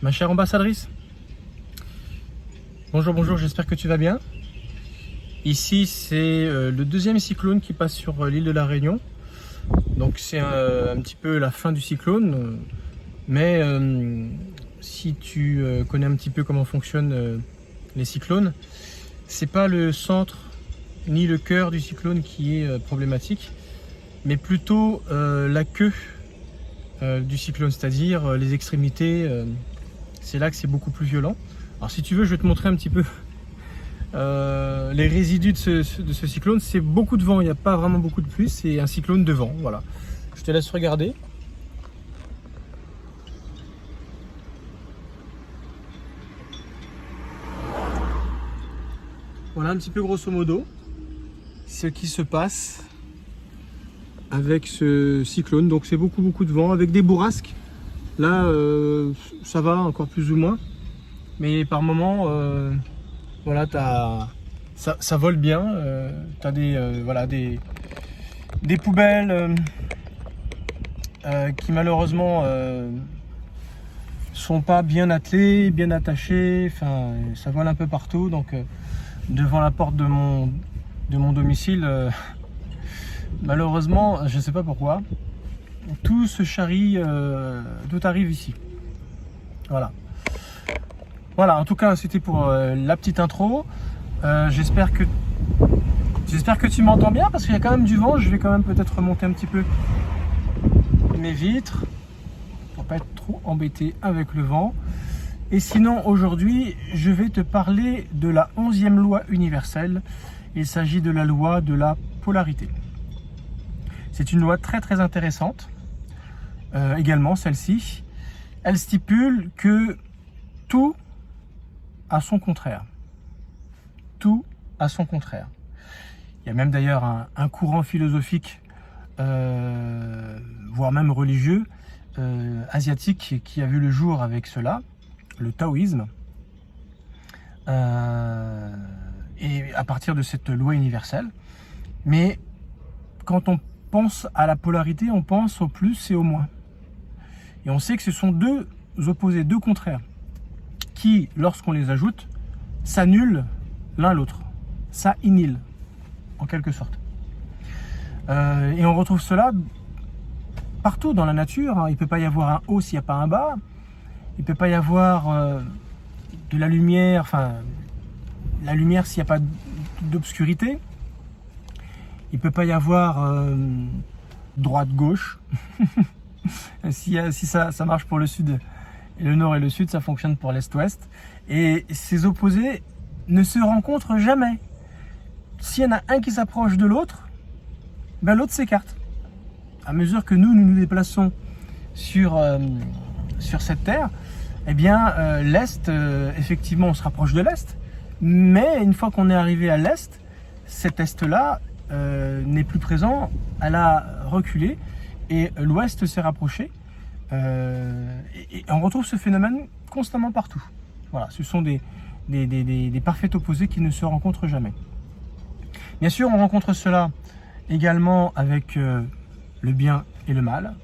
Ma chère ambassadrice, bonjour, j'espère que tu vas bien. Ici, c'est le deuxième cyclone qui passe sur l'île de la Réunion. Donc c'est un petit peu la fin du cyclone. Mais si tu connais un petit peu comment fonctionnent les cyclones, c'est pas le centre ni le cœur du cyclone qui est problématique, mais plutôt la queue du cyclone, c'est-à-dire les extrémités. C'est là que c'est beaucoup plus violent. Alors si tu veux, je vais te montrer un petit peu les résidus de ce cyclone. C'est beaucoup de vent, il n'y a pas vraiment beaucoup de pluie, c'est un cyclone de vent. Voilà. Je te laisse regarder. Voilà un petit peu grosso modo ce qui se passe avec ce cyclone. Donc c'est beaucoup de vent avec des bourrasques. Là ça va encore plus ou moins, mais par moment voilà, ça vole bien. Tu as voilà, des poubelles qui malheureusement sont pas bien attelées, bien attachées. Enfin, ça vole un peu partout. Donc devant la porte de mon domicile, malheureusement, je ne sais pas pourquoi, tout se charrie, tout arrive ici. Voilà. Voilà, en tout cas, c'était pour la petite intro. J'espère que tu m'entends bien parce qu'il y a quand même du vent. Je vais quand même peut-être remonter un petit peu mes vitres pour pas être trop embêté avec le vent. Et sinon, aujourd'hui, je vais te parler de la 11e loi universelle. Il s'agit de la loi de la polarité. C'est une loi très intéressante. Également, celle-ci, elle stipule que tout a son contraire. Tout a son contraire. Il y a même d'ailleurs un courant philosophique, voire même religieux, asiatique, qui a vu le jour avec cela, le taoïsme. Et à partir de cette loi universelle. Mais quand on pense à la polarité, on pense au plus et au moins. Et on sait que ce sont deux opposés, deux contraires, qui, lorsqu'on les ajoute, s'annulent l'un l'autre. Ça annihile, en quelque sorte. Et on retrouve cela partout dans la nature. Il ne peut pas y avoir un haut s'il n'y a pas un bas. Il ne peut pas y avoir de la lumière, enfin, la lumière s'il n'y a pas d'obscurité. Il ne peut pas y avoir droite-gauche. si ça marche pour le sud et le nord et le sud, ça fonctionne pour l'est-ouest. Et ces opposés ne se rencontrent jamais. S'il y en a un qui s'approche de l'autre, ben l'autre s'écarte. À mesure que nous déplaçons sur cette terre, eh bien l'est, effectivement, on se rapproche de l'est. Mais une fois qu'on est arrivé à l'est, cet est-là n'est plus présent, elle a reculé et l'ouest s'est rapproché. Et on retrouve ce phénomène constamment partout. Voilà, ce sont des parfaits opposés qui ne se rencontrent jamais. Bien sûr, on rencontre cela également avec le bien et le mal.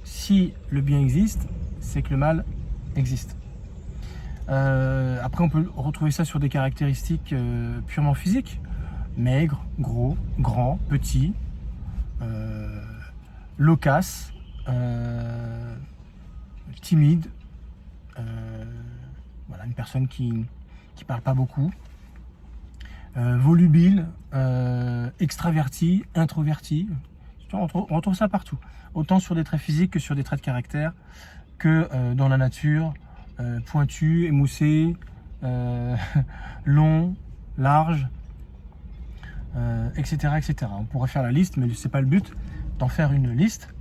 Si le bien existe, c'est que le mal existe. Après, on peut retrouver ça sur des caractéristiques purement physiques. Maigre, gros, grand, petit, loquace, timide, voilà, une personne qui parle pas beaucoup, volubile, extraverti, introverti. On retrouve ça partout, autant sur des traits physiques que sur des traits de caractère, que dans la nature, pointu, émoussé, long, large, etc., etc. On pourrait faire la liste, mais c'est pas le but d'en faire une liste.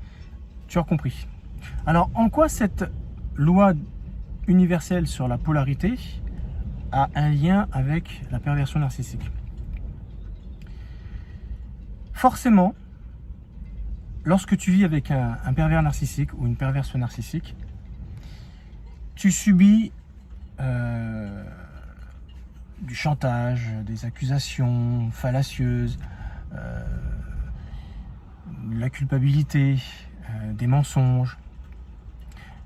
Tu as compris. Alors, en quoi cette loi universelle sur la polarité a un lien avec la perversion narcissique? Forcément, lorsque tu vis avec un pervers narcissique ou une perverse narcissique, tu subis du chantage, des accusations fallacieuses, la culpabilité, des mensonges.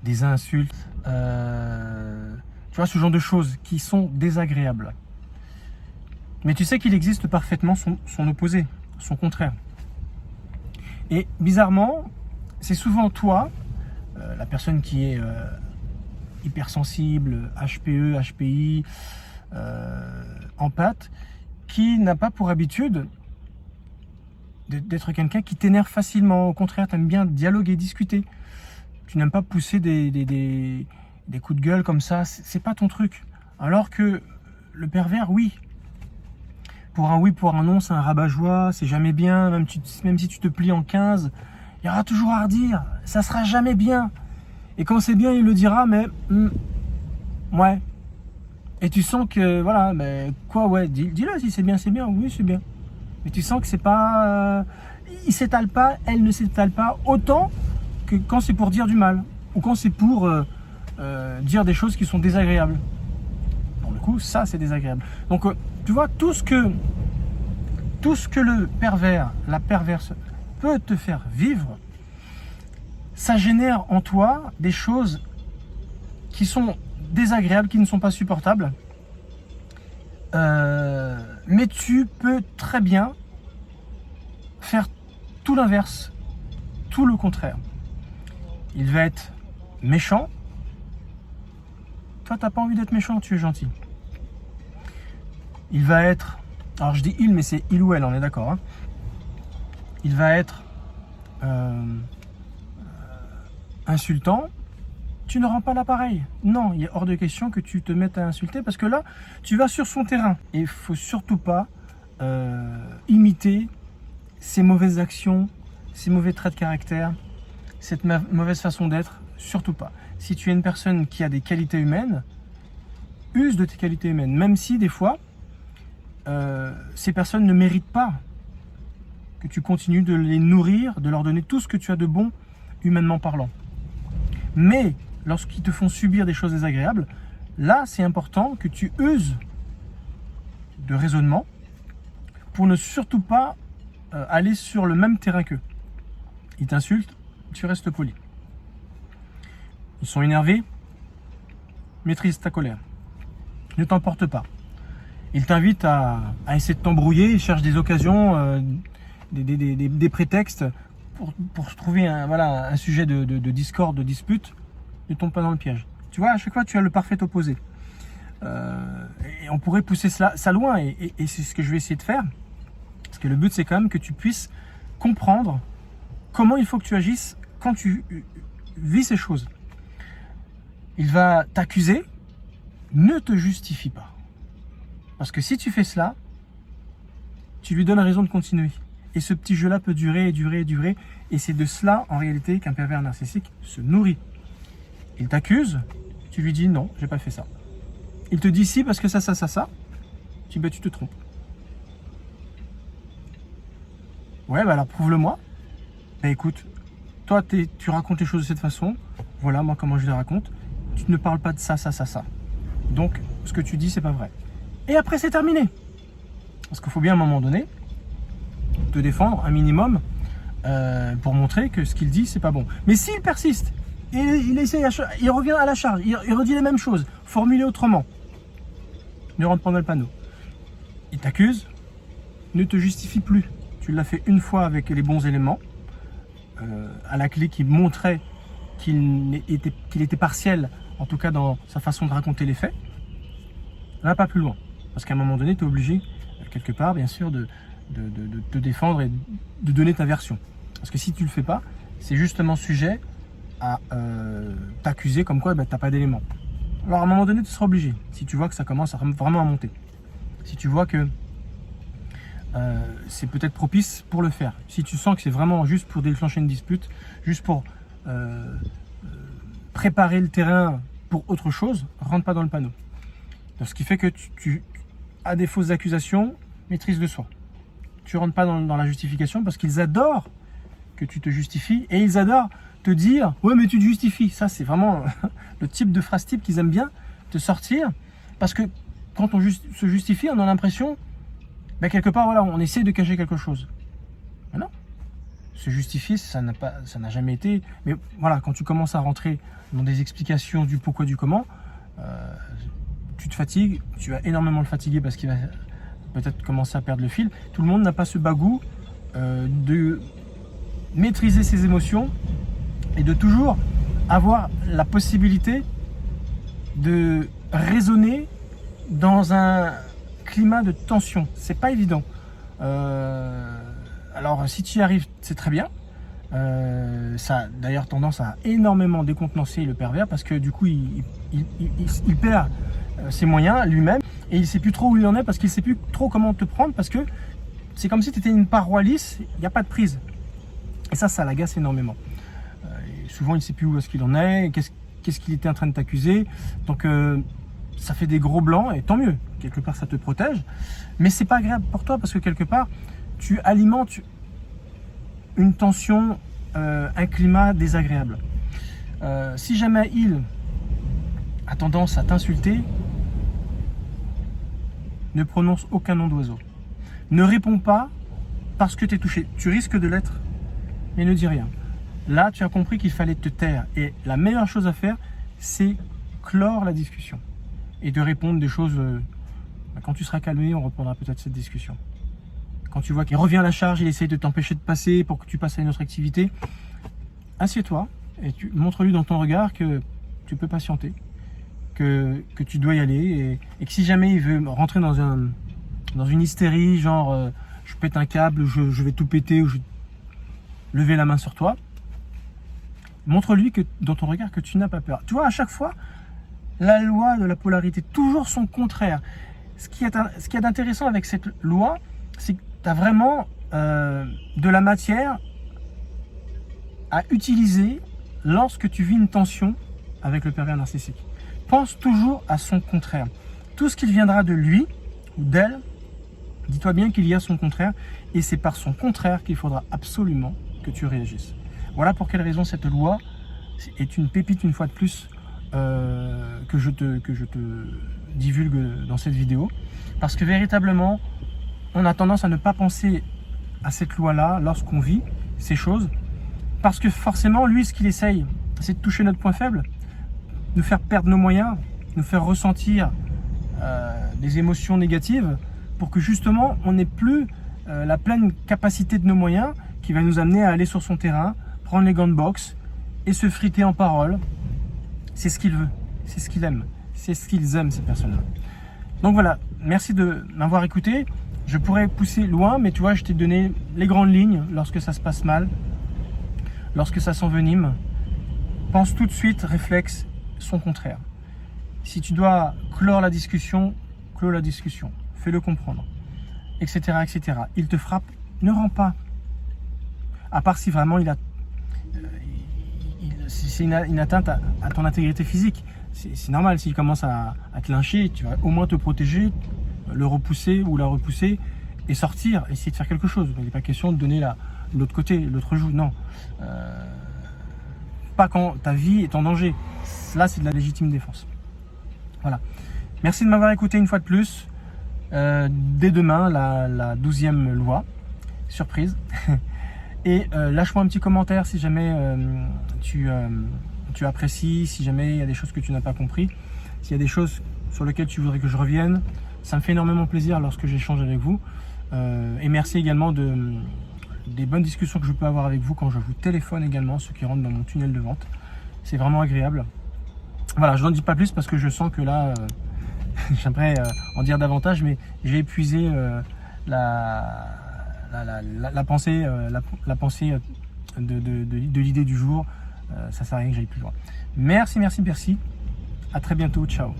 des insultes, tu vois, ce genre de choses qui sont désagréables. Mais tu sais qu'il existe parfaitement son opposé, son contraire. Et bizarrement, c'est souvent toi, la personne qui est hypersensible, HPE, HPI, empathe, qui n'a pas pour habitude d'être quelqu'un qui t'énerve facilement. Au contraire, tu aimes bien dialoguer, discuter. Tu n'aimes pas pousser des coups de gueule comme ça. C'est pas ton truc. Alors que le pervers, oui. Pour un oui, pour un non, c'est un rabat-joie, c'est jamais bien. Même si tu te plies en 15, il y aura toujours à redire. Ça sera jamais bien. Et quand c'est bien, il le dira, mais ouais. Et tu sens que, voilà, mais quoi, ouais, dis-le si c'est bien, oui, c'est bien. Mais tu sens que c'est pas. Il s'étale pas, elle ne s'étale pas autant que quand c'est pour dire du mal. Ou quand c'est pour dire des choses qui sont désagréables. Pour le coup, ça, c'est désagréable. Donc, tu vois, tout ce que le pervers, la perverse, peut te faire vivre, ça génère en toi des choses qui sont désagréables, qui ne sont pas supportables. Mais tu peux très bien faire tout l'inverse, tout le contraire. Il va être méchant. Toi, t'as pas envie d'être méchant, tu es gentil. Il va être, alors je dis il, mais c'est il ou elle, on est d'accord. Hein. Il va être insultant. Tu ne rends pas l'appareil. Non, il est hors de question que tu te mettes à insulter parce que là, tu vas sur son terrain. Et il ne faut surtout pas imiter ses mauvaises actions, ses mauvais traits de caractère, cette mauvaise façon d'être. Surtout pas. Si tu es une personne qui a des qualités humaines, use de tes qualités humaines. Même si des fois, ces personnes ne méritent pas que tu continues de les nourrir, de leur donner tout ce que tu as de bon, humainement parlant. Mais lorsqu'ils te font subir des choses désagréables, là, c'est important que tu uses de raisonnement pour ne surtout pas aller sur le même terrain qu'eux. Ils t'insultent, tu restes poli. Ils sont énervés, maîtrise ta colère. Ne t'emporte pas. Ils t'invitent à essayer de t'embrouiller, ils cherchent des occasions, des prétextes pour trouver un sujet de discorde, de dispute. Ne tombe pas dans le piège. Tu vois, à chaque fois, tu as le parfait opposé. Et on pourrait pousser ça loin, et c'est ce que je vais essayer de faire. Parce que le but, c'est quand même que tu puisses comprendre comment il faut que tu agisses quand tu vis ces choses. Il va t'accuser, ne te justifie pas. Parce que si tu fais cela, tu lui donnes raison de continuer. Et ce petit jeu-là peut durer et durer et durer. Et c'est de cela, en réalité, qu'un pervers narcissique se nourrit. Il t'accuse, tu lui dis non, j'ai pas fait ça. Il te dit si parce que ça. Tu dis tu te trompes. Ouais, bah alors prouve-le-moi. Bah écoute, toi tu racontes les choses de cette façon. Voilà, moi comment je les raconte. Tu ne parles pas de ça. Donc, ce que tu dis, c'est pas vrai. Et après, c'est terminé. Parce qu'il faut bien à un moment donné te défendre un minimum pour montrer que ce qu'il dit, c'est pas bon. Mais s'il persiste, et il revient à la charge, il redit les mêmes choses, formulées autrement, ne rentre pas dans le panneau. Il t'accuse, ne te justifie plus. Tu l'as fait une fois avec les bons éléments, à la clé qui montrait qu'il était partiel, en tout cas dans sa façon de raconter les faits. Va pas plus loin. Parce qu'à un moment donné, tu es obligé, quelque part, bien sûr, de te défendre et de donner ta version. Parce que si tu le fais pas, c'est justement sujet à t'accuser comme quoi tu n'as pas d'éléments. Alors à un moment donné, tu seras obligé. Si tu vois que ça commence vraiment à monter. Si tu vois que c'est peut-être propice pour le faire. Si tu sens que c'est vraiment juste pour déclencher une dispute, juste pour préparer le terrain pour autre chose, rentre pas dans le panneau. Donc, ce qui fait que tu as des fausses accusations, maîtrise de soi. Tu rentres pas dans la justification parce qu'ils adorent que tu te justifies et ils adorent te dire ouais mais tu te justifies. Ça c'est vraiment le type de phrase type qu'ils aiment bien te sortir parce que quand on se justifie, on a l'impression quelque part voilà, on essaie de cacher quelque chose. Mais non. se justifier, ça n'a jamais été. Mais voilà, quand tu commences à rentrer dans des explications du pourquoi, du comment, tu te fatigues, tu vas énormément le fatiguer parce qu'il va peut-être commencer à perdre le fil. Tout le monde n'a pas ce bagou de maîtriser ses émotions et de toujours avoir la possibilité de raisonner dans un climat de tension. C'est pas évident. Alors si tu y arrives, c'est très bien. Ça a d'ailleurs tendance à énormément décontenancer le pervers parce que du coup il perd ses moyens lui-même et il ne sait plus trop où il en est parce qu'il ne sait plus trop comment te prendre parce que c'est comme si tu étais une paroi lisse, il n'y a pas de prise. Et ça l'agace énormément. Et souvent il ne sait plus où est-ce qu'il en est, qu'est-ce qu'il était en train de t'accuser. Donc ça fait des gros blancs et tant mieux, quelque part ça te protège. Mais c'est pas agréable pour toi parce que quelque part tu alimentes une tension, un climat désagréable. Si jamais il a tendance à t'insulter, ne prononce aucun nom d'oiseau. Ne réponds pas parce que tu es touché. Tu risques de l'être, mais ne dis rien. Là, tu as compris qu'il fallait te taire. Et la meilleure chose à faire, c'est clore la discussion. Et de répondre des choses... quand tu seras calmé, on reprendra peut-être cette discussion. Quand tu vois qu'il revient à la charge, il essaye de t'empêcher de passer pour que tu passes à une autre activité, assieds-toi et montre-lui dans ton regard que tu peux patienter, que tu dois y aller et que si jamais il veut rentrer dans une hystérie, genre je pète un câble, je vais tout péter ou je vais lever la main sur toi, montre-lui que dans ton regard que tu n'as pas peur. Tu vois, à chaque fois, la loi de la polarité, toujours son contraire. Ce qui est d'intéressant avec cette loi, c'est que tu as vraiment de la matière à utiliser lorsque tu vis une tension avec le pervers narcissique. Pense toujours à son contraire. Tout ce qui viendra de lui ou d'elle, dis-toi bien qu'il y a son contraire et c'est par son contraire qu'il faudra absolument que tu réagisses. Voilà pour quelle raison cette loi est une pépite une fois de plus que je te divulgue dans cette vidéo. Parce que véritablement, on a tendance à ne pas penser à cette loi-là lorsqu'on vit ces choses. Parce que forcément, lui, ce qu'il essaye, c'est de toucher notre point faible, nous faire perdre nos moyens, nous faire ressentir des émotions négatives pour que justement, on n'ait plus la pleine capacité de nos moyens qui va nous amener à aller sur son terrain, prendre les gants de boxe et se friter en parole. C'est ce qu'il veut, c'est ce qu'il aime, c'est ce qu'ils aiment, ces personnes-là. Donc voilà, merci de m'avoir écouté. Je pourrais pousser loin, mais tu vois, je t'ai donné les grandes lignes lorsque ça se passe mal, lorsque ça s'envenime. Pense tout de suite, réflexe, son contraire. Si tu dois clore la discussion, clôt la discussion, fais-le comprendre, etc., etc. Il te frappe, ne rends pas. À part si vraiment c'est une atteinte à ton intégrité physique. C'est normal, s'il commence à te lyncher, tu vas au moins te protéger, le repousser ou la repousser et sortir, essayer de faire quelque chose. Il n'est pas question de donner l'autre côté, l'autre joue, non. Pas quand ta vie est en danger. Là, c'est de la légitime défense. Voilà. Merci de m'avoir écouté une fois de plus. Dès demain, la 12e loi. Surprise. Et lâche-moi un petit commentaire si jamais tu apprécies, si jamais il y a des choses que tu n'as pas compris, s'il y a des choses sur lesquelles tu voudrais que je revienne. Ça me fait énormément plaisir lorsque j'échange avec vous. Et merci également des bonnes discussions que je peux avoir avec vous quand je vous téléphone également, ceux qui rentrent dans mon tunnel de vente. C'est vraiment agréable. Voilà, je n'en dis pas plus parce que je sens que là, j'aimerais en dire davantage, mais j'ai épuisé la pensée, la pensée de l'idée du jour. Ça sert à rien que j'aille plus loin. Merci. À très bientôt. Ciao.